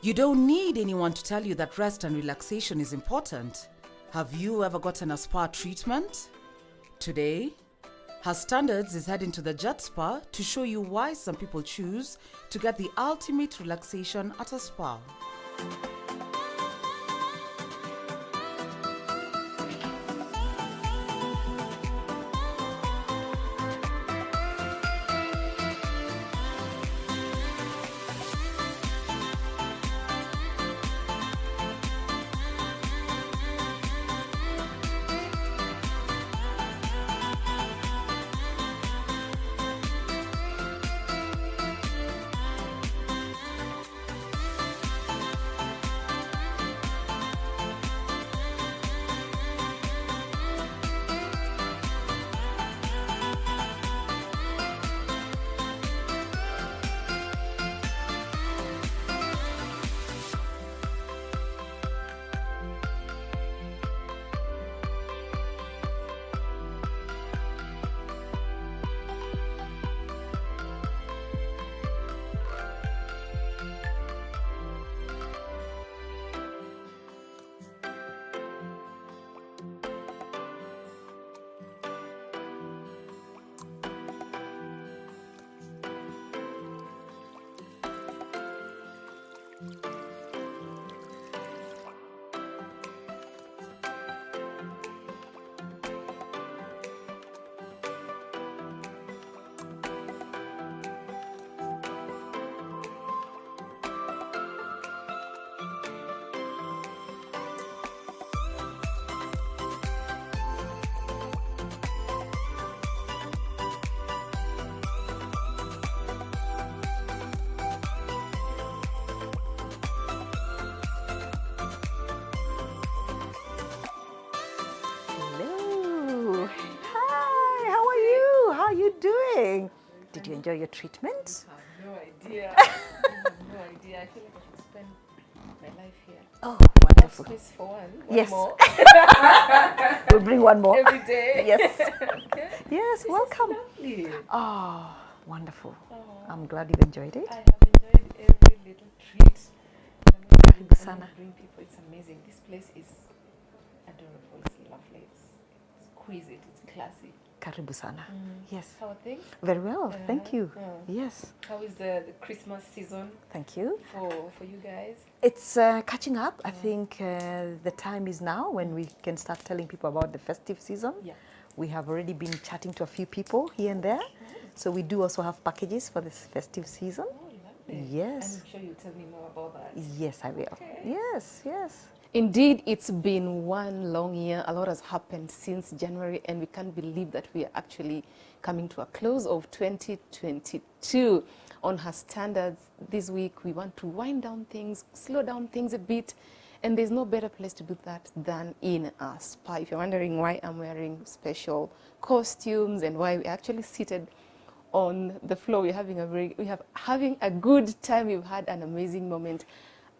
You don't need anyone to tell you that rest and relaxation is important. Have you ever gotten a spa treatment? Today, Her Standards is heading to the Jetspa to show you why some people choose to get the ultimate relaxation at a spa. Hello. Hi, how are you? How are you doing? Did you enjoy your treatment? I have no idea. I have no idea. I feel like I should spend my life here. Oh, wonderful. Space for one Yes. more. We'll bring one more. Every day. Yes. Okay. Yes, welcome. Lovely. Oh, wonderful. Oh, I'm glad you've enjoyed it. I have enjoyed every little treat. Karibu sana. Bring people. It's amazing. This place is adorable. It's lovely. It's exquisite. It's classy. Karibu sana. Yes. How are things? Very well. Thank you. Oh. Yes. How is the Christmas season Thank you. for you guys? It's catching up. I think the time is now when we can start telling people about the festive season. Yeah. We have already been chatting to a few people here and there. So we do also have packages for this festive season. Oh, lovely. Yes. I'm sure you'll tell me more about that. Yes, I will. Okay. Yes, yes. Indeed, it's been one long year. A lot has happened since January, and we can't believe that we are actually coming to a close of 2022. On Her Standards this week, we want to wind down things, slow down things a bit, and there's no better place to do that than in a spa. If you're wondering why I'm wearing special costumes and why we're actually seated on the floor, we're having a good time. We've had an amazing moment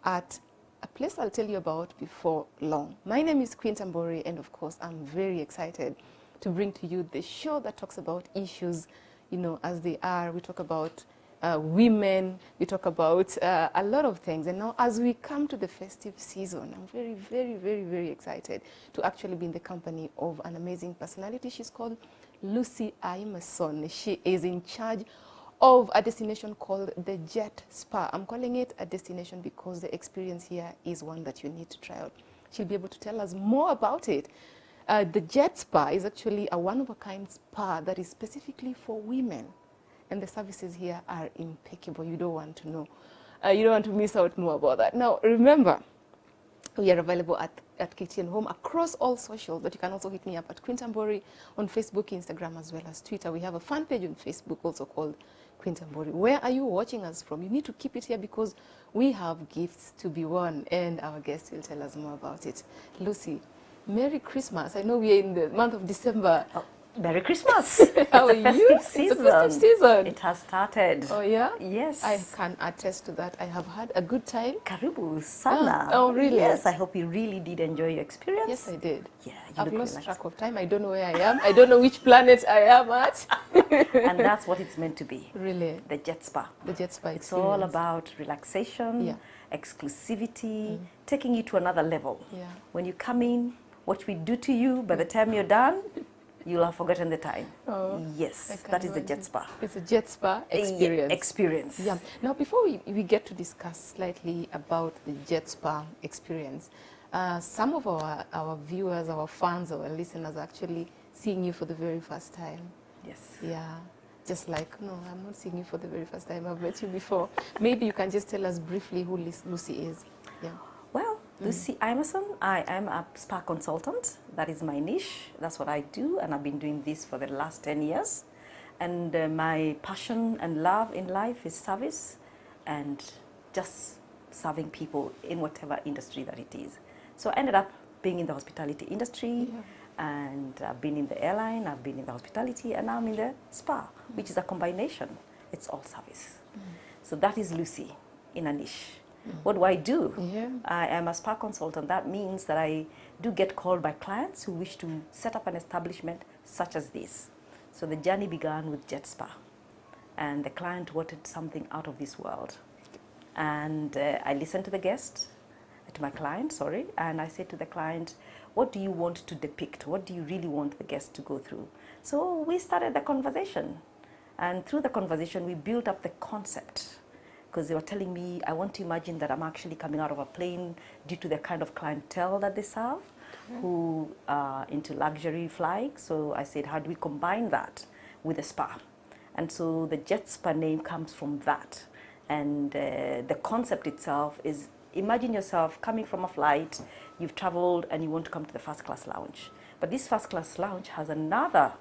at a place I'll tell you about before long. My name is Queen Tambori, and of course, I'm very excited to bring to you the show that talks about issues, as they are. We talk about women, we talk about a lot of things. And now, as we come to the festive season, I'm very, very, very, very excited to actually be in the company of an amazing personality. She's called Lucy Imeson. She is in charge of a destination called the Jetspa. I'm calling it a destination because the experience here is one that you need to try out. She'll be able to tell us more about it. The Jetspa is actually a one-of-a-kind spa that is specifically for women. And the services here are impeccable. You don't want to know. You don't want to miss out more about that. Now, remember, we are available at KTN Home across all socials, but you can also hit me up at Queen Tambori on Facebook, Instagram, as well as Twitter. We have a fan page on Facebook also called Queen Tambori. Where are you watching us from? You need to keep it here because we have gifts to be won, and our guest will tell us more about it. Lucy, Merry Christmas. I know we are in the month of December. Oh, Merry Christmas. It's How a are festive you? season. It's a festive season. It has started. Oh, yeah? Yes. I can attest to that. I have had a good time. Karibu sana. Oh, really? Yes, I hope you really did enjoy your experience. Yes, I did. Yeah, you I've look lost relaxed. track of time. I don't know where I am. I don't know which planet I am at. And that's what it's meant to be. Really? The Jetspa. The Jetspa experience. It's all about relaxation, Yeah. exclusivity, taking you to another level. Yeah. When you come in, what we do to you, by the time you're done, you'll have forgotten the time. Oh, Yes, that is the Jetspa. It's a Jetspa experience. Experience. Yeah. Now, before we get to discuss slightly about the Jetspa experience, some of our viewers, our fans, our listeners are actually seeing you for the very first time. Yes. Yeah. Just like, no, I'm not seeing you for the very first time. I've met you before. Maybe you can just tell us briefly who Lucy is. Yeah. Well, Lucy Emerson, I am a spa consultant. That is my niche. That's what I do, and I've been doing this for the last 10 years. And my passion and love in life is service and just serving people in whatever industry that it is. So I ended up being in the hospitality industry, and I've been in the airline, I've been in the hospitality, and now I'm in the spa, which is a combination. It's all service. So that is Lucy in a niche. What do I do? Yeah. I am a spa consultant. That means that I do get called by clients who wish to set up an establishment such as this. So the journey began with Jetspa, and the client wanted something out of this world. And I listened to my client, and I said to the client, what do you want to depict? What do you really want the guest to go through? So we started the conversation, and through the conversation we built up the concept. Because they were telling me, I want to imagine that I'm actually coming out of a plane due to the kind of clientele that they serve, who are into luxury flying. So I said, how do we combine that with a spa? And so the Jetspa name comes from that. And the concept itself is, imagine yourself coming from a flight, you've traveled and you want to come to the first class lounge. But this first class lounge has another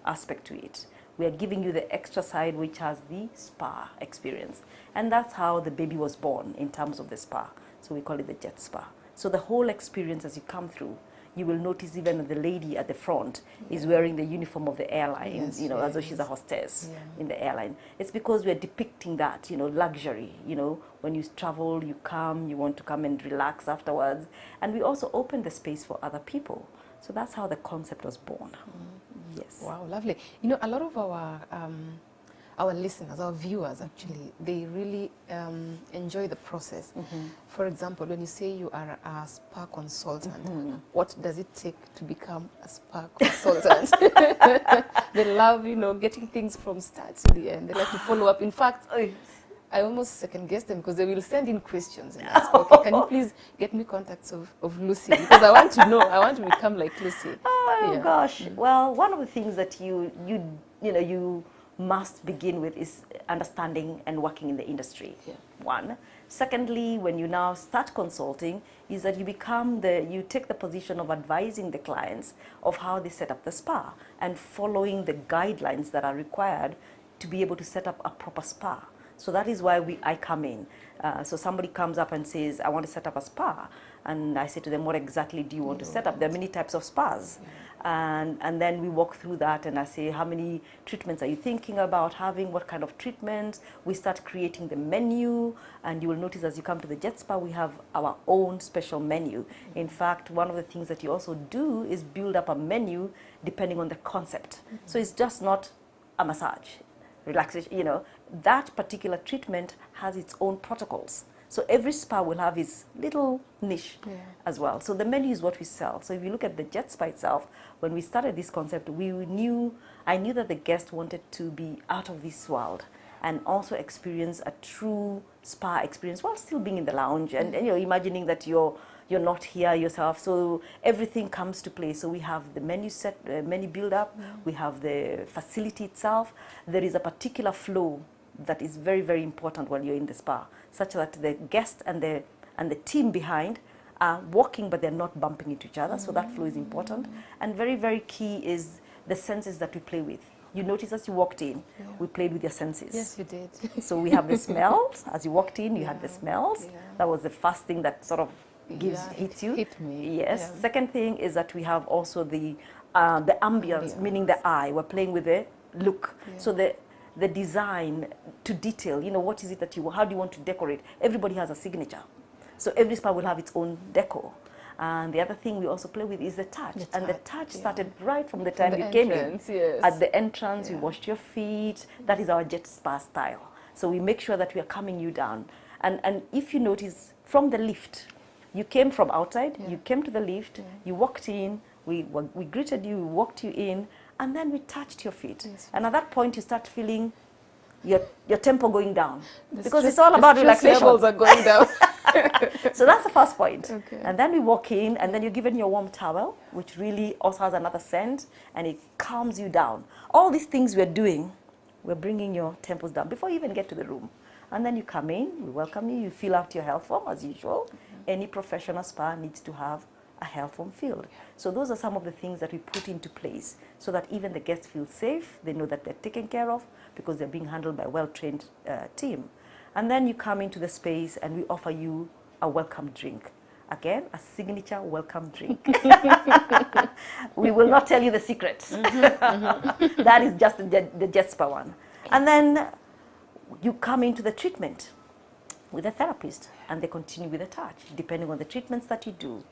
aspect to it. We are giving you the extra side, which has the spa experience. And that's how the baby was born in terms of the spa. So we call it the Jet Spa. So the whole experience as you come through, you will notice even the lady at the front is wearing the uniform of the airline, as though she's a hostess in the airline. It's because we're depicting that, luxury, when you travel, you come, you want to come and relax afterwards. And we also open the space for other people. So that's how the concept was born. Yes. Wow, lovely. A lot of our listeners, our viewers actually, they really enjoy the process. For example, when you say you are a spa consultant, what does it take to become a spa consultant? They love, getting things from start to the end. They like to follow up. In fact, I almost second guess them because they will send in questions and ask, okay, can you please get me contacts of Lucy? Because I want to know, I want to become like Lucy. Oh gosh. Well, one of the things that you must begin with is understanding and working in the industry. One. Secondly, when you now start consulting, is that you take the position of advising the clients of how they set up the spa and following the guidelines that are required to be able to set up a proper spa. So that is why I come in. So somebody comes up and says, I want to set up a spa. And I say to them, what exactly do you want to set up? There are many types of spas. And then we walk through that and I say, how many treatments are you thinking about having? What kind of treatments? We start creating the menu. And you will notice as you come to the Jetspa, we have our own special menu. In fact, one of the things that you also do is build up a menu depending on the concept. So it's just not a massage, relaxation, that particular treatment has its own protocols. So every spa will have its little niche as well. So the menu is what we sell. So if you look at the Jetspa itself, when we started this concept, I knew that the guest wanted to be out of this world and also experience a true spa experience while still being in the lounge and imagining that you're not here yourself. So everything comes to play. So we have the menu menu build up, we have the facility itself. There is a particular flow that is very, very important while you're in the spa, such that the guest and the team behind are walking, but they're not bumping into each other. So that flow is important. And very, very key is the senses that we play with. You notice as you walked in, we played with your senses. Yes, you did. So we have the smells. As you walked in, you had the smells. That was the first thing that sort of hits you. Hit me. Yes. Second thing is that we have also the the ambience, meaning the eye. We're playing with the look. So the design to detail, you know, what is it that you, how do you want to decorate? Everybody has a signature. So every spa will have its own decor. And the other thing we also play with is the touch. And the touch started right from the time you came in. Yes. At the entrance, we washed your feet. That is our Jetspa style. So we make sure that we are calming you down. And if you notice, from the lift, you came from outside, you came to the lift, you walked in, we greeted you, we walked you in, and then we touched your feet. Yes. And at that point, you start feeling your tempo going down. Because it's all about relaxation. Levels are going down. So that's the first point. Okay. And then we walk in, and then you're given your warm towel, which really also has another scent, and it calms you down. All these things we're doing, we're bringing your tempos down before you even get to the room. And then you come in, we welcome you, you fill out your health form as usual. Any professional spa needs to have a health form filled. So those are some of the things that we put into place so that even the guests feel safe, they know that they're taken care of because they're being handled by a well-trained team. And then you come into the space and we offer you a welcome drink. Again, a signature welcome drink. We will not tell you the secrets. That is just the Jetspa one. And then you come into the treatment with a therapist and they continue with the touch, depending on the treatments that you do.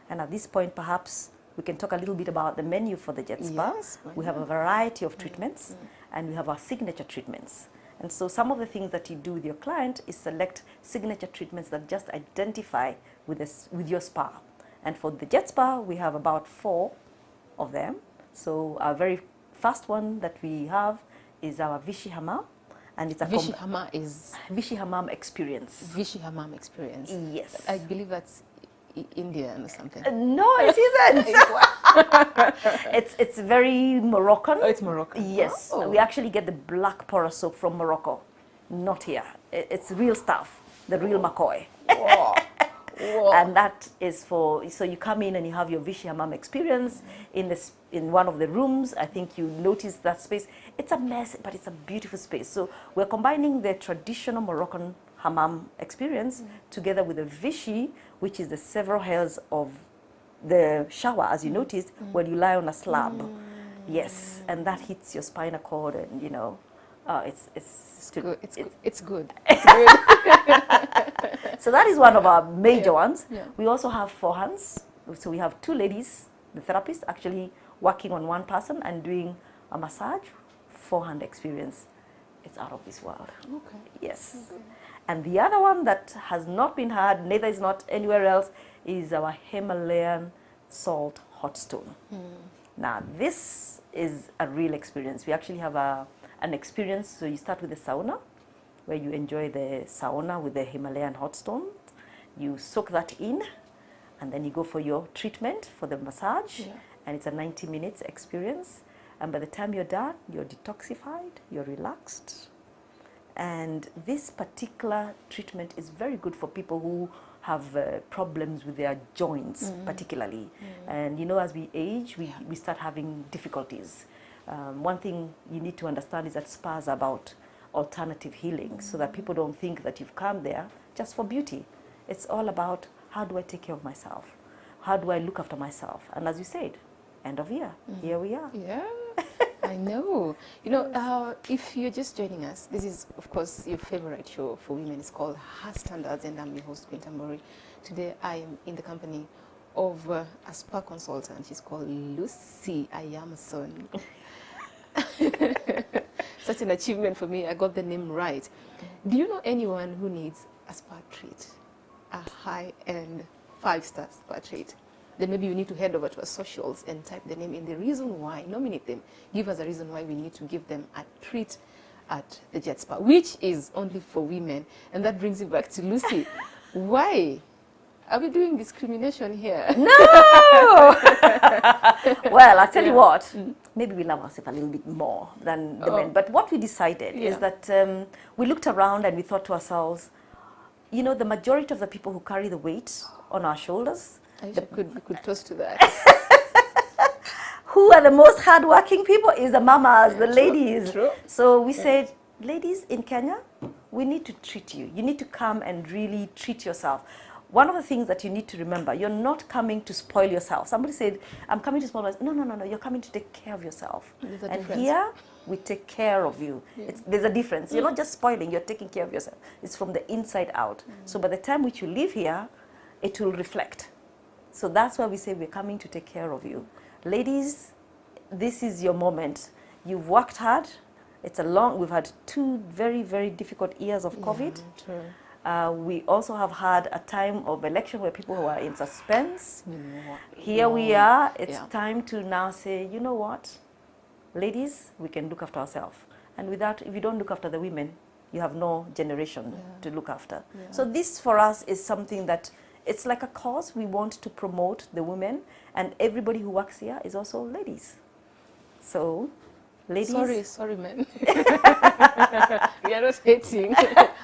And at this point, perhaps we can talk a little bit about the menu for the Jetspa. Yes, we have a variety of treatments and we have our signature treatments. And so some of the things that you do with your client is select signature treatments that just identify with your spa. And for the Jetspa, we have about 4 of them. So our very first one that we have is our Vichy Hammam. And it's a Vichy Hammam is? Vichy Hammam experience. Vichy Hammam experience. Yes. I believe that's Indian or something. No, it isn't. It's very Moroccan. Oh, it's Moroccan. Yes. Oh. We actually get the black pora soap from Morocco, not here. It's real stuff, the real McCoy. Whoa. Whoa. And that is for, so you come in and you have your Vichy Hammam experience in one of the rooms. I think you notice that space. It's a mess, but it's a beautiful space. So we're combining the traditional Moroccan hammam experience together with the Vichy, which is the several hairs of the shower, as you noticed, where you lie on a slab. Yes, and that hits your spinal cord, and you know, it's good. It's good. It's good. So that is one of our major ones. Yeah. We also have forehands. So we have 2 ladies, the therapist, actually working on one person and doing a massage, forehand experience. It's out of this world. Okay. Yes. Okay. And the other one that has not been had, neither is not anywhere else, is our Himalayan salt hot stone. Now, this is a real experience. We actually have an experience. So you start with the sauna, where you enjoy the sauna with the Himalayan hot stone. You soak that in, and then you go for your treatment for the massage. Yeah. And it's a 90 minutes experience. And by the time you're done, you're detoxified, you're relaxed. And this particular treatment is very good for people who have problems with their joints, particularly. And you know, as we age, we start having difficulties. One thing you need to understand is that spas are about alternative healing, so that people don't think that you've come there just for beauty. It's all about, how do I take care of myself? How do I look after myself? And as you said, end of year, here we are. Yeah, I know. You know, if you're just joining us, this is, of course, your favorite show for women. It's called Her Standards, and I'm your host, Quinta Mori. Today, I am in the company of a spa consultant. She's called Lucy Ayamson. Such an achievement for me. I got the name right. Do you know anyone who needs a spa treat? A high-end 5-star spa treat? Then maybe you need to head over to our socials and type the name in. The reason why, nominate them. Give us a reason why we need to give them a treat at the Jetspa, which is only for women. And that brings it back to Lucy. Why? Are we doing discrimination here? No! Well, I'll tell you what, maybe we love ourselves a little bit more than the men. But what we decided is that we looked around and we thought to ourselves, you know, the majority of the people who carry the weight on our shoulders, we could toast to that. who are the most hardworking people is the mamas, the ladies. True. So we said, ladies in Kenya, we need to treat you. You need to come and really treat yourself. one of the things that you need to remember, you're not coming to spoil yourself. Somebody said, I'm coming to spoil myself. No, no, no, no. You're coming to take care of yourself. There's a And difference. here, we take care of you. There's a difference. You're not just spoiling, you're taking care of yourself. It's from the inside out. So by the time which you leave here, it will reflect. So that's why we say we're coming to take care of you. Ladies, this is your moment. You've worked hard. We've had 2 very, very difficult years of COVID. True. We also have had a time of election where people were in suspense. Here we are. It's time to now say, you know what? Ladies, we can look after ourselves. And if you don't look after the women, you have no generation to look after. So this for us is something that it's like a cause. We want to promote the women, and everybody who works here is also ladies. So, ladies. Sorry, man. We are not hating.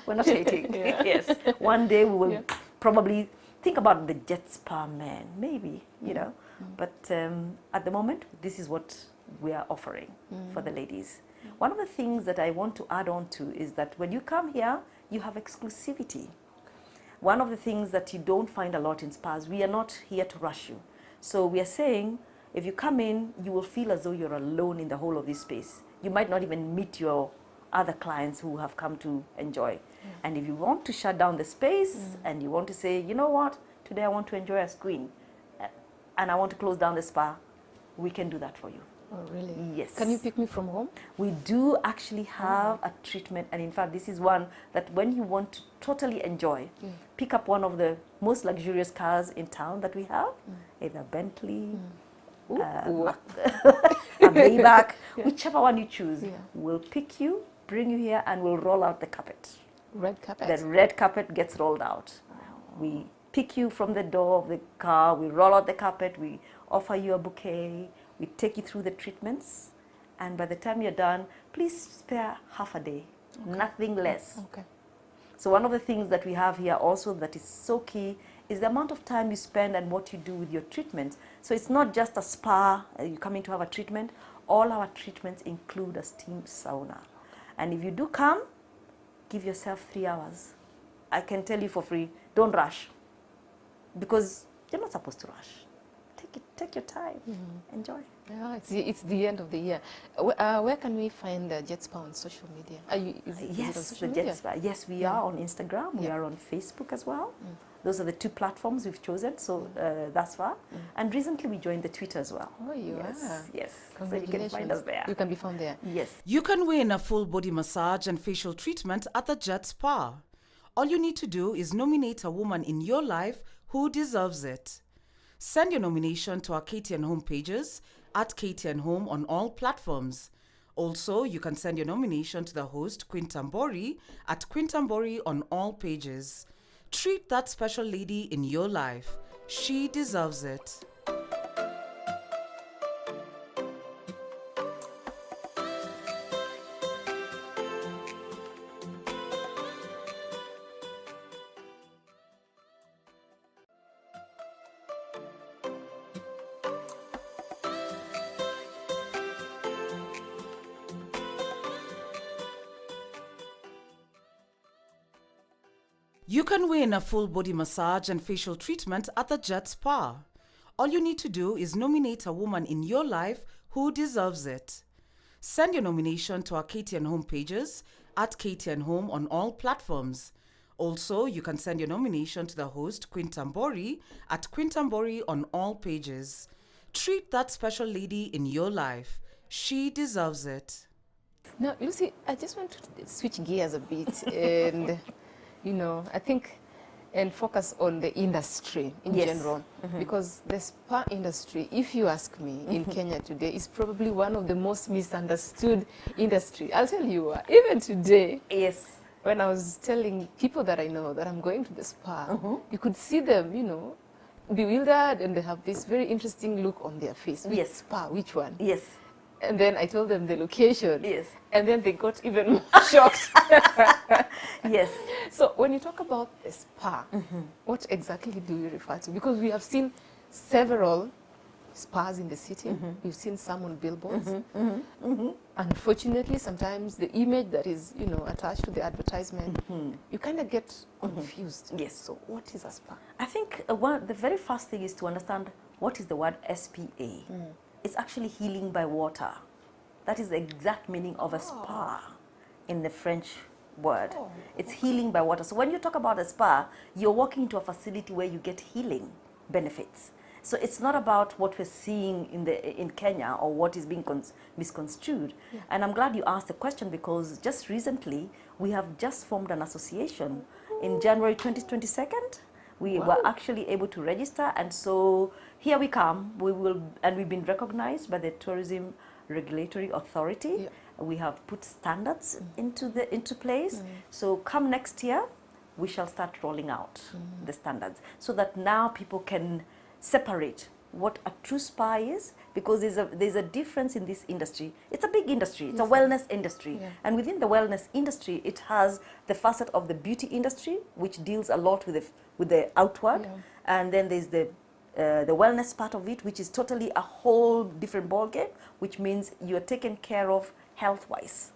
We're not hating. Yes. One day we will probably think about the Jetspa men, maybe, you know. But at the moment, this is what we are offering for the ladies. One of the things that I want to add on to is that when you come here, you have exclusivity. One of the things that you don't find a lot in spas, we are not here to rush you. So we are saying, if you come in, you will feel as though you're alone in the whole of this space. You might not even meet your other clients who have come to enjoy. And if you want to shut down the space and you want to say, you know what, today I want to enjoy a screen and I want to close down the spa, we can do that for you. Oh, really? Yes. Can you pick me from home? We do actually have a treatment, and in fact, this is one that when you want to totally enjoy, pick up one of the most luxurious cars in town that we have, either Bentley, a Maybach, whichever one you choose. We'll pick you, bring you here, and we'll roll out the carpet. Red carpet? The red carpet gets rolled out. We pick you from the door of the car, we roll out the carpet, we offer you a bouquet, we take you through the treatments, and by the time you're done, please spare half a day, nothing less. Okay. So one of the things that we have here also that is so key is the amount of time you spend and what you do with your treatment. So it's not just a spa, you're coming to have a treatment. All our treatments include a steam sauna. And if you do come, give yourself 3 hours. I can tell you for free, don't rush. Because you're not supposed to rush. Take your time, enjoy. Yeah, it's the end of the year. Where can we find Jetspa on social media? Is it on social media? Jetspa. Yes, we are on Instagram. We are on Facebook as well. Those are the 2 platforms we've chosen thus far. And recently we joined the Twitter as well. Oh, you are? Yes. So you can find us there. You can be found there. Yes. You can win a full body massage and facial treatment at the Jetspa. All you need to do is nominate a woman in your life who deserves it. Send your nomination to our KTN Home pages at KTN Home on all platforms. Also, you can send your nomination to the host, Queen Tambori, at Queen Tambori on all pages. Treat that special lady in your life. She deserves it. You can win a full body massage and facial treatment at the Jetspa. All you need to do is nominate a woman in your life who deserves it. Send your nomination to our KTN Home pages at KTN Home on all platforms. Also, you can send your nomination to the host, Queen Tambori, at Queen Tambori on all pages. Treat that special lady in your life. She deserves it. Now, Lucy, I just want to switch gears a bit and, you know, I think, and focus on the industry in general. Because the spa industry, if you ask me, in Kenya today, is probably one of the most misunderstood industry. I'll tell you what, even today, when I was telling people that I know that I'm going to the spa, you could see them, you know, bewildered, and they have this very interesting look on their face. Which spa? Which one? And then I told them the location. And then they got even more shocked. So when you talk about a spa, what exactly do you refer to? Because we have seen several spas in the city. We've seen some on billboards. Unfortunately, sometimes the image that is, you know, attached to the advertisement, you kind of get confused. Yes. So what is a spa? I think the very first thing is to understand what is the word SPA. It's actually healing by water. That is the exact meaning of a spa in the French word. It's healing by water. So when you talk about a spa, you're walking into a facility where you get healing benefits. So it's not about what we're seeing in Kenya or what is being misconstrued. And I'm glad you asked the question, because just recently we have just formed an association in January 2022. We were actually able to register, and so here we come. We've been recognized by the Tourism Regulatory Authority. We have put standards into place. So come next year, we shall start rolling out the standards, so that now people can separate what a true spa is, because there's a difference in this industry. It's a big industry. It's a wellness industry. And within the wellness industry, it has the facet of the beauty industry, which deals a lot with the outward. And then there's the wellness part of it, which is totally a whole different ballgame, which means you're taken care of health-wise,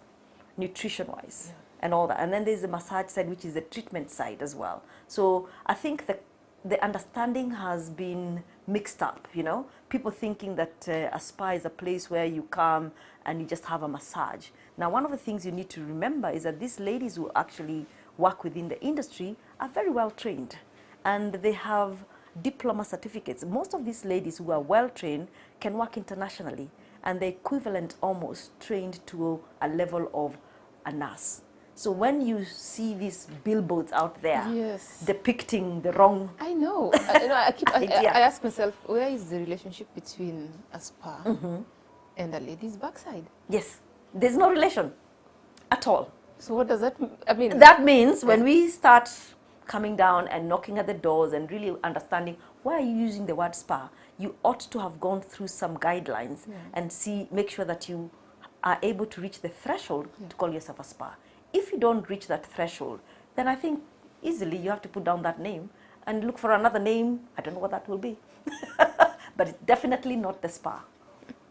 nutrition-wise, and all that. And then there's the massage side, which is the treatment side as well. So I think the understanding has been mixed up, you know, people thinking that a spa is a place where you come and you just have a massage. Now, one of the things you need to remember is that these ladies who actually work within the industry are very well trained, and they have diploma certificates. Most of these ladies who are well trained can work internationally, and they're equivalent almost trained to a level of a nurse. So when you see these billboards out there depicting the wrong... I know. I ask myself, where is the relationship between a spa and a lady's backside? Yes. There's no relation at all. So what does that mean? That means when we start coming down and knocking at the doors and really understanding why are you using the word spa, you ought to have gone through some guidelines and make sure that you are able to reach the threshold to call yourself a spa. If you don't reach that threshold, then I think easily you have to put down that name and look for another name. I don't know what that will be. But it's definitely not the spa.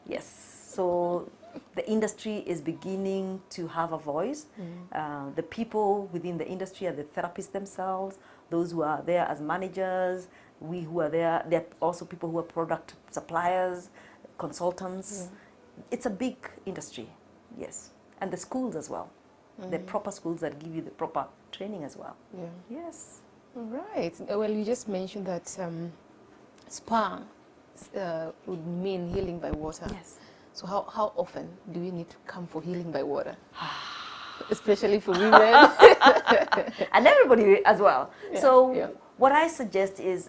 Yes. So the industry is beginning to have a voice. The people within the industry are the therapists themselves, those who are there as managers, we who are there are also people who are product suppliers, consultants. It's a big industry, yes. And the schools as well. The proper schools that give you the proper training as well. Yes. Right. Well, you just mentioned that spa would mean healing by water. Yes. So how often do we need to come for healing by water? Especially for women. And everybody as well. What I suggest is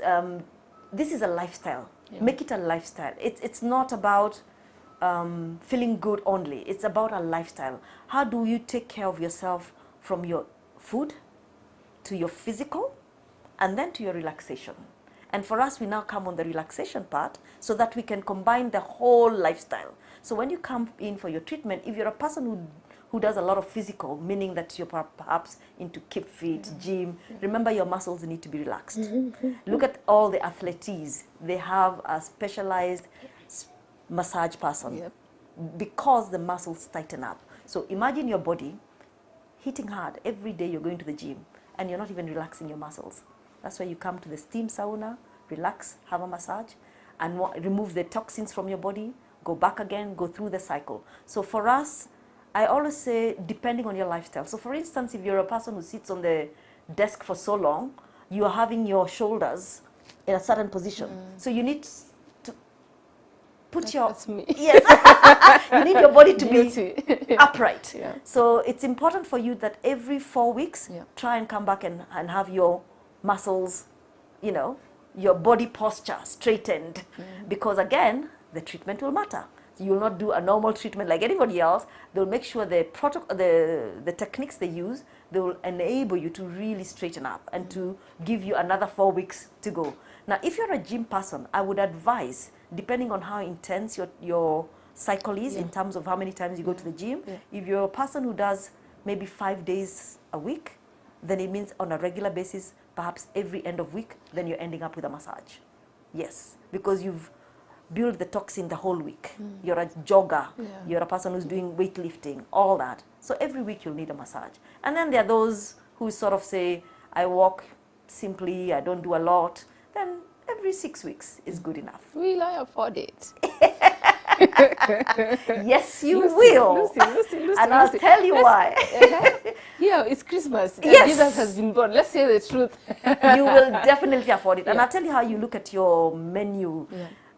this is a lifestyle. Make it a lifestyle. It's not about feeling good only. It's about a lifestyle. How do you take care of yourself from your food to your physical and then to your relaxation? And for us, we now come on the relaxation part so that we can combine the whole lifestyle. So when you come in for your treatment, if you're a person who does a lot of physical, meaning that you're perhaps into keep fit, gym, remember your muscles need to be relaxed. Look at all the athletes. They have a specialized massage person because the muscles tighten up. So imagine your body hitting hard every day. You're going to the gym and you're not even relaxing your muscles. That's why you come to the steam sauna, relax, have a massage, and remove the toxins from your body, go back again, go through the cycle. So for us, I always say, depending on your lifestyle. So for instance, if you're a person who sits on the desk for so long, you are having your shoulders in a certain position. So you need to put That's me. Yes. You need your body to be upright. So it's important for you that every 4 weeks, try and come back and have your muscles, you know, your body posture straightened. Because again, the treatment will matter. You will not do a normal treatment like anybody else. They'll make sure the techniques they use, they will enable you to really straighten up and to give you another 4 weeks to go. Now, if you're a gym person, I would advise, depending on how intense your cycle is in terms of how many times you go to the gym, if you're a person who does maybe 5 days a week, then it means on a regular basis, perhaps every end of week, then you're ending up with a massage. Yes, because you've build the toxin the whole week. You're a jogger, you're a person who's doing weightlifting, all that. So every week you'll need a massage. And then there are those who sort of say, I walk simply, I don't do a lot. Then every 6 weeks is good enough. Will I afford it? Yes, you will. Lucy, and I'll tell you why. Yeah, it's Christmas. Yes. Jesus has been born. Let's say the truth. You will definitely afford it. And I'll tell you how you look at your menu,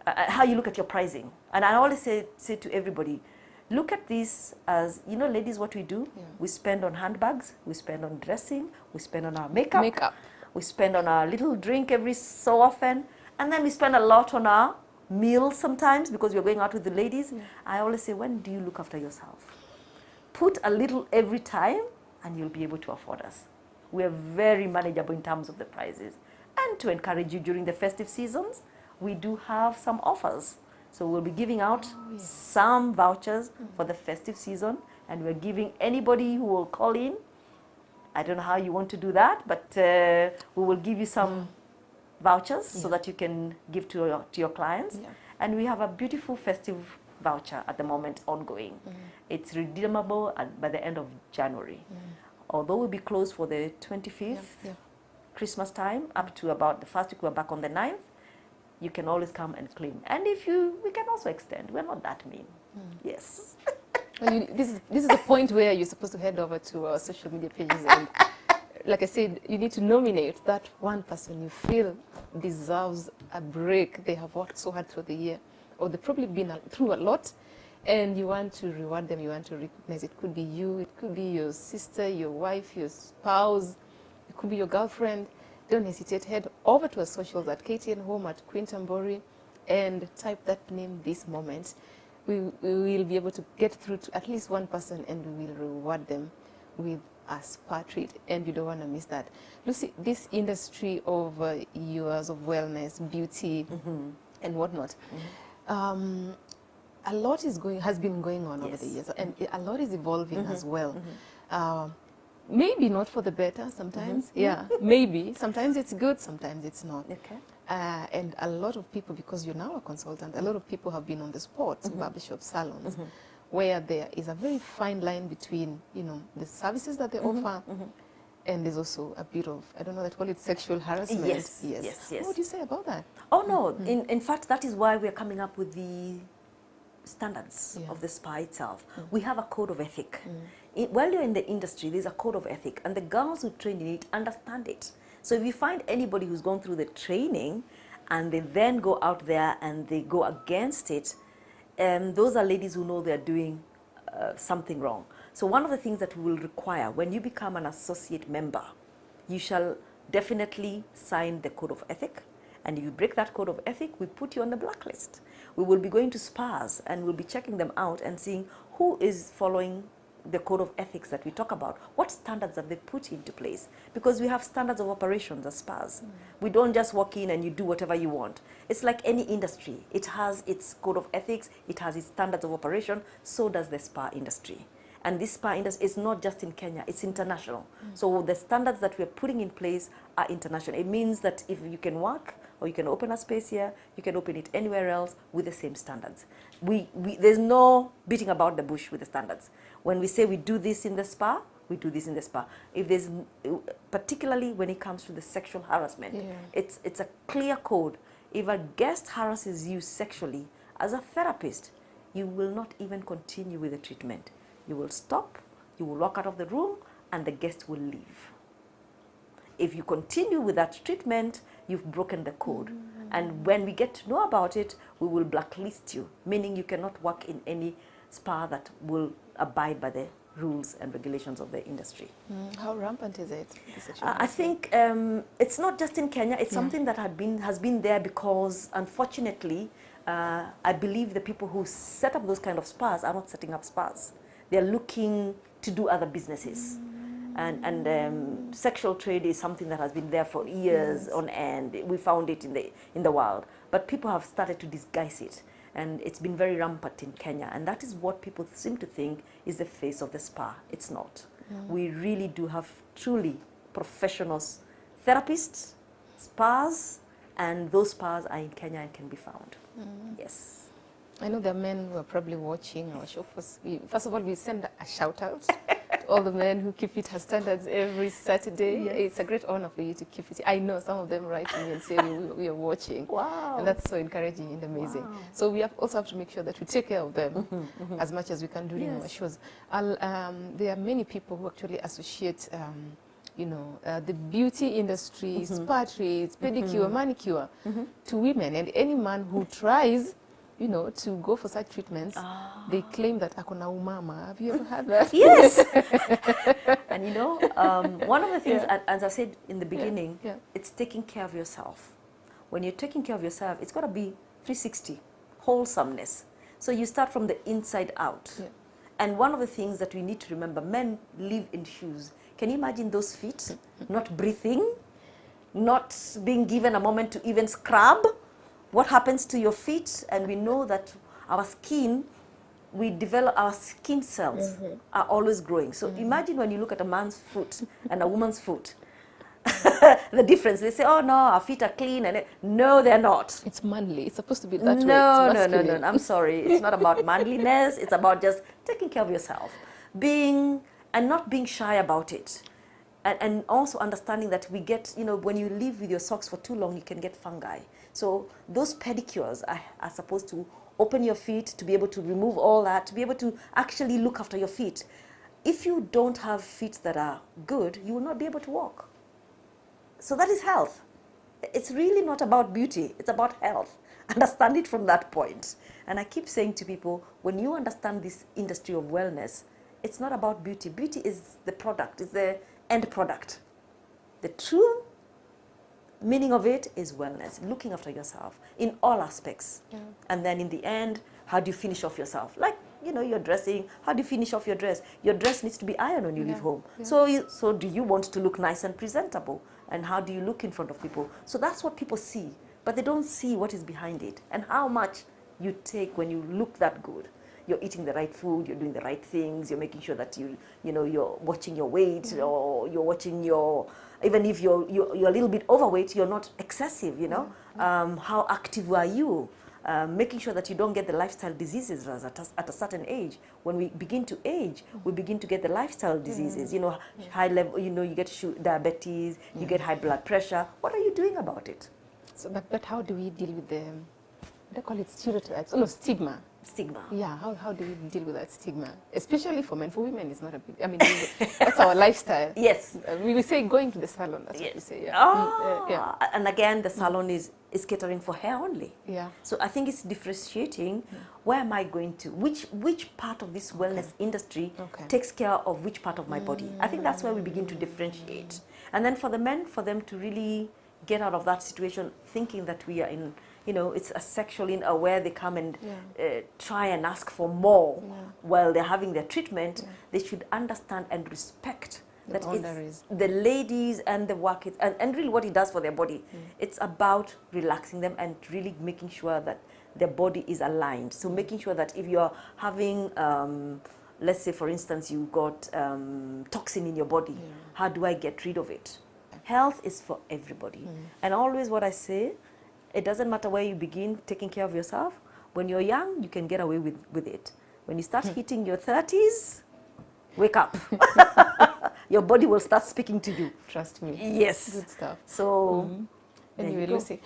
how you look at your pricing. And I always say to everybody, look at this as, you know, ladies, what we do, we spend on handbags, we spend on dressing, we spend on our makeup, we spend on our little drink every so often, and then we spend a lot on our meals sometimes because we're going out with the ladies. I always say, when do you look after yourself? Put a little every time and you'll be able to afford us. We're very manageable in terms of the prices. And to encourage you during the festive seasons, we do have some offers. So we'll be giving out some vouchers for the festive season, and we're giving anybody who will call in, I don't know how you want to do that, but we will give you some vouchers so that you can give to your clients. And we have a beautiful festive voucher at the moment ongoing. It's redeemable by the end of January. Although we'll be closed for the 25th, Christmas time, up to about the first week, we're back on the 9th. You can always come and claim. And we can also extend. We're not that mean. Yes. Well, this is the point where you're supposed to head over to our social media pages and, like I said, you need to nominate that one person you feel deserves a break. They have worked so hard through the year, or they've probably been through a lot, and you want to reward them, you want to recognize. It could be you, it could be your sister, your wife, your spouse, it could be your girlfriend. Don't hesitate, head over to our socials at KTN Home at Quintambori and type that name this moment. We will be able to get through to at least one person, and we will reward them with a spa treat, and you don't want to miss that. Lucy, this industry of yours of wellness, beauty, and whatnot, a lot has been going on over the years, and a lot is evolving as well. Maybe not for the better sometimes. Maybe. Sometimes it's good, sometimes it's not. And a lot of people, because you're now a consultant, a lot of people have been on the spot, barbershop salons, where there is a very fine line between, you know, the services that they offer, and there's also a bit of, I don't know, they call it sexual harassment. Yes. What do you say about that? Oh, no. In fact, that is why we're coming up with the standards of the spa itself. We have a code of ethic. While you're in the industry, there's a code of ethic, and the girls who train in it understand it. So if you find anybody who's gone through the training and they then go out there and they go against it, those are ladies who know they're doing something wrong. So one of the things that we will require when you become an associate member, you shall definitely sign the code of ethic. And if you break that code of ethic, we put you on the blacklist. We will be going to spas and we'll be checking them out and seeing who is following the code of ethics that we talk about. What standards have they put into place? Because we have standards of operations as spas. We don't just walk in and you do whatever you want. It's like any industry. It has its code of ethics, it has its standards of operation, so does the spa industry. And this spa industry is not just in Kenya, it's international. So the standards that we're putting in place are international. It means that if you can work or you can open a space here, you can open it anywhere else with the same standards. There's no beating about the bush with the standards. When we say we do this in the spa, we do this in the spa. If there's, particularly when it comes to the sexual harassment, it's a clear code. If a guest harasses you sexually, as a therapist, you will not even continue with the treatment. You will stop, you will walk out of the room, and the guest will leave. If you continue with that treatment, you've broken the code. And when we get to know about it, we will blacklist you, meaning you cannot work in any spa that will abide by the rules and regulations of the industry. How rampant is it? I think it's not just in Kenya. It's something that has been there because, unfortunately, I believe the people who set up those kind of spas are not setting up spas. They're looking to do other businesses. And sexual trade is something that has been there for years on end. We found it in the wild. But people have started to disguise it. And it's been very rampant in Kenya. And that is what people seem to think is the face of the spa. It's not. We really do have truly professionals, therapists, spas, And those spas are in Kenya and can be found. Yes. I know there are men who are probably watching our show. First of all, we send a shout out to all the men who keep it her standards every Saturday. Yes. It's a great honor for you to keep it. I know some of them write to me and say we are watching. Wow. And that's so encouraging and amazing. Wow. So we also have to make sure that we take care of them as much as we can during our shows. There are many people who actually associate the beauty industry, spa trades, pedicure, manicure to women. And any man who tries to go for such treatments, they claim that akona umama. Have you ever heard that? Yes. And one of the things, as I said in the beginning, it's taking care of yourself. When you're taking care of yourself, it's got to be 360, wholesomeness. So you start from the inside out. Yeah. And one of the things that we need to remember, men live in shoes. Can you imagine those feet not breathing, not being given a moment to even scrub? What happens to your feet? And we know that our skin, our skin cells are always growing. So imagine when you look at a man's foot and a woman's foot, the difference. They say, oh no, our feet are clean. No, they're not. It's manly. It's supposed to be that way. No. I'm sorry. It's not about manliness. It's about just taking care of yourself. And not being shy about it. And also understanding that we get, when you live with your socks for too long, you can get fungi. So those pedicures are supposed to open your feet, to be able to remove all that, to be able to actually look after your feet. If you don't have feet that are good, you will not be able to walk. So that is health. It's really not about beauty. It's about health. Understand it from that point. And I keep saying to people, when you understand this industry of wellness, it's not about beauty. Beauty is the product, it's the end product. The true meaning of it is wellness, looking after yourself in all aspects. Yeah. And then in the end, how do you finish off yourself? Like, you're dressing, how do you finish off your dress? Your dress needs to be ironed when you leave home. Yeah. So do you want to look nice and presentable? And how do you look in front of people? So that's what people see, but they don't see what is behind it and how much you take when you look that good. You're eating the right food, you're doing the right things, you're making sure that you're watching your weight, or you're watching even if you're a little bit overweight, you're not excessive, how active are you? Making sure that you don't get the lifestyle diseases at a certain age. When we begin to age, we begin to get the lifestyle diseases, high level, you get diabetes, you get high blood pressure. What are you doing about it? So, but how do we deal with they call it stereotypes? Oh, no, stigma. Stigma. Yeah, how do we deal with that stigma? Especially for men. For women, it's not a big, that's our lifestyle. Yes. We say going to the salon, that's what we say. Yeah. Oh, and again, the salon is catering for hair only. Yeah. So I think it's differentiating, where am I going to? Which part of this wellness industry takes care of which part of my body? I think that's where we begin to differentiate. And then for the men, for them to really get out of that situation thinking that we are in, it's a sexual where they come and try and ask for more while they're having their treatment. They should understand and respect that it's the ladies and the work, and really what it does for their body. It's about relaxing them and really making sure that their body is aligned. So making sure that if you're having, let's say for instance, you got toxin in your body, how do I get rid of it? Health is for everybody. And always what I say, it doesn't matter where you begin taking care of yourself. When you're young, you can get away with it. When you start hitting your 30s, wake up. Your body will start speaking to you. Trust me. Yes. Good stuff. So, anyway, Lucy,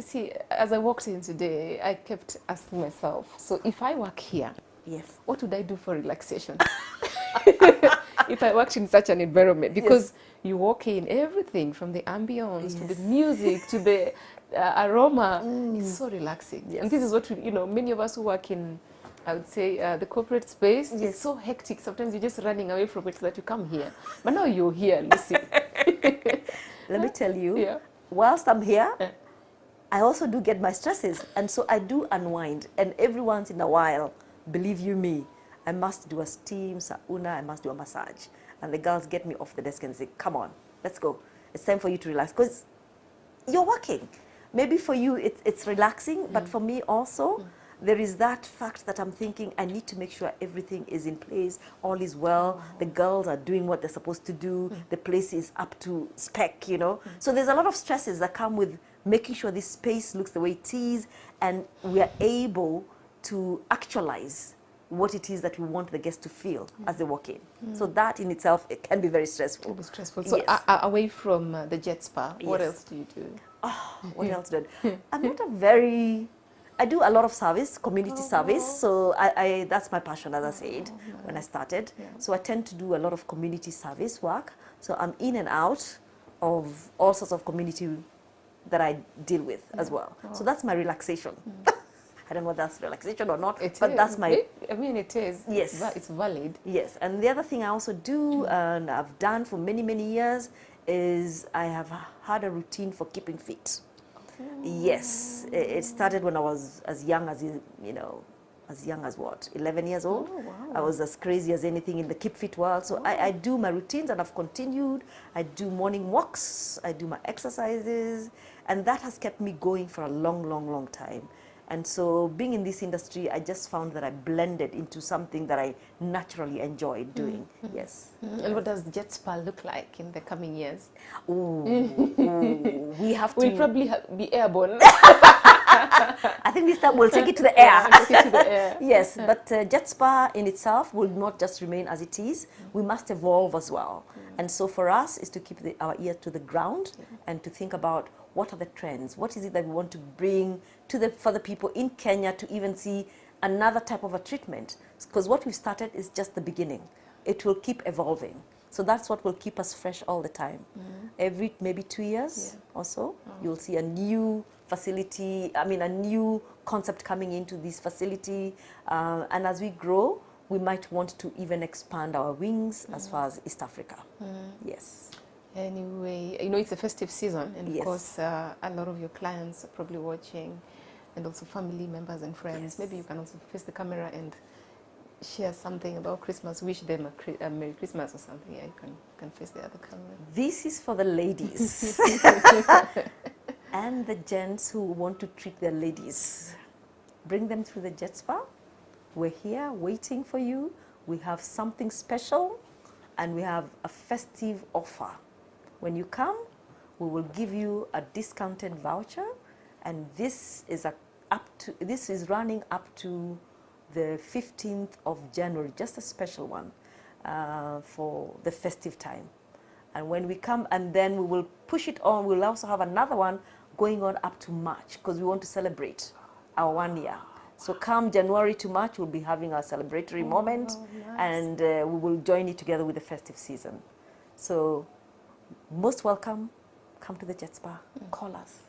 see, as I walked in today, I kept asking myself, so if I work here, what would I do for relaxation? If I worked in such an environment, because you walk in, everything from the ambience to the music to the aroma, it's so relaxing. And this is what many of us who work in, I would say, the corporate space, it's so hectic. Sometimes you're just running away from it so that you come here. But now you're here, Lucy. Let me tell you, whilst I'm here, I also do get my stresses. And so I do unwind. And every once in a while, believe you me, I must do a steam, sauna, I must do a massage. And the girls get me off the desk and say, come on, let's go. It's time for you to relax. Because you're working. Maybe for you it's relaxing, but for me also, there is that fact that I'm thinking I need to make sure everything is in place, all is well, the girls are doing what they're supposed to do, the place is up to spec, you know. So there's a lot of stresses that come with making sure this space looks the way it is, and we are able to actualize what it is that we want the guests to feel as they walk in. So that in itself, it can be very stressful. It can be stressful. So Yes. away from the Jetspa, what Yes. else do you do? Oh, what else did? I'm not a very, I do a lot of service, community service. So I that's my passion, as I said, when I started. Yeah. So I tend to do a lot of community service work. So I'm in and out of all sorts of community that I deal with as well. So that's my relaxation. I don't know whether that's relaxation or not, but that's my... I mean, it is. Yes. It's valid. Yes, and the other thing I also do, and I've done for many, many years, is I have had a routine for keeping fit. Yes, it started when I was as young as, you know, as young as what, 11 years old? Oh, wow. I was as crazy as anything in the keep fit world. So I do my routines, and I've continued. I do morning walks, I do my exercises, and that has kept me going for a long, long, long time. And so being in this industry, I just found that I blended into something that I naturally enjoyed doing. Yes. And what does Jetspa look like in the coming years? We have to... We'll probably be airborne. I think this time we'll take it to the air. Take it to the air. Yes, but Jetspa in itself will not just remain as it is. We must evolve as well. And so for us is to keep our ear to the ground and to think about what are the trends, what is it that we want to bring to for the people in Kenya to even see another type of a treatment. Because what we've started is just the beginning. It will keep evolving. So that's what will keep us fresh all the time. Every maybe 2 years or so, you'll see a new facility, I mean a new concept coming into this facility. And as we grow, we might want to even expand our wings as far as East Africa. Yes. Anyway, you know, it's a festive season, and of Yes. course, a lot of your clients are probably watching, and also family members and friends. Yes. Maybe you can also face the camera and share something about Christmas, wish them a Merry Christmas or something. Yeah, you can face the other camera. This is for the ladies and the gents who want to treat their ladies. Bring them through the Jetspa. We're here waiting for you. We have something special, and we have a festive offer. When you come, we will give you a discounted voucher, and this is running up to the 15th of January, just a special one for the festive time. And when we come, and then we will push it on, we'll also have another one going on up to March, because we want to celebrate our 1 year. So come January to March, we'll be having our celebratory moment, nice. and we will join it together with the festive season. So most welcome, come to the Jetspa, call us.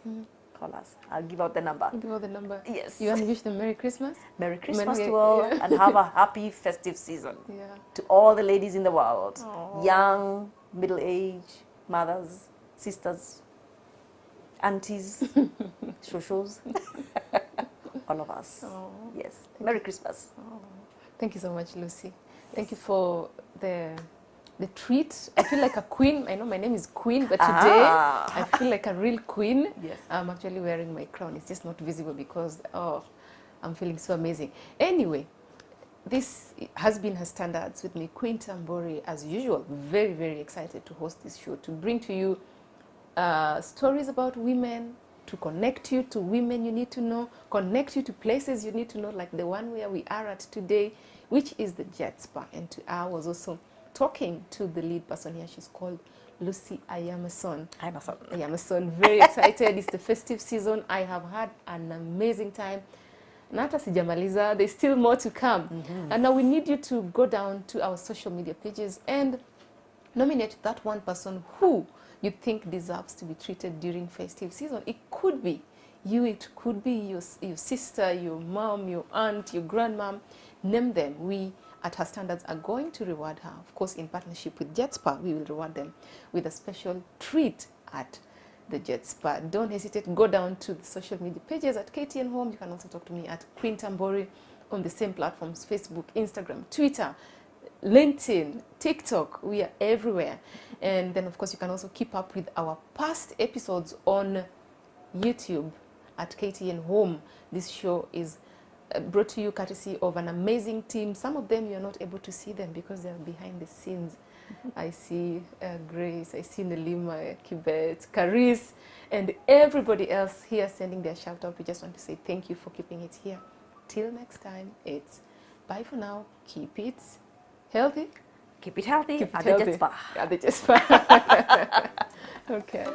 Call us. I'll give out the number. Give out the number. Yes. You want to wish them Merry Christmas? Merry Christmas Merry- to all, yeah. and have a happy festive season. Yeah. To all the ladies in the world, Aw. young, middle-aged, mothers, sisters, aunties, shoshos, all of us. Aw. Yes. Merry Christmas. Thank you so much, Lucy. Thank you for the treat. I feel like a queen. I know my name is Queen, but today I feel like a real queen. Yes. I'm actually wearing my crown. It's just not visible because, I'm feeling so amazing. Anyway, this has been Her Standards with me, Queen Tambori, as usual. Very, very excited to host this show, to bring to you stories about women, to connect you to women you need to know, connect you to places you need to know, like the one where we are at today, which is the Jetspa. And I was also talking to the lead person here. She's called Lucy Ayamason. Ayamason, very excited. It's the festive season. I have had an amazing time. Nata sijamaliza, there's still more to come. And now we need you to go down to our social media pages and nominate that one person who you think deserves to be treated during festive season. It could be you, it could be your sister, your mom, your aunt, your grandmom. Name them. We at Her Standards are going to reward her. Of course, in partnership with Jetspa, we will reward them with a special treat at the Jetspa. Don't hesitate. Go down to the social media pages at KTN Home. You can also talk to me at Queen Tambori on the same platforms: Facebook, Instagram, Twitter, LinkedIn, TikTok. We are everywhere. And then, of course, you can also keep up with our past episodes on YouTube at KTN Home. This show is brought to you courtesy of an amazing team. Some of them you're not able to see them because they're behind the scenes. I see Grace, I see Nelima, Kibet, Caris, and everybody else here sending their shout out. We just want to say thank you for keeping it here. Till next time, it's bye for now. Keep it healthy. Keep it healthy Keep it at healthy. the Jetspa. At the Jetspa. Okay.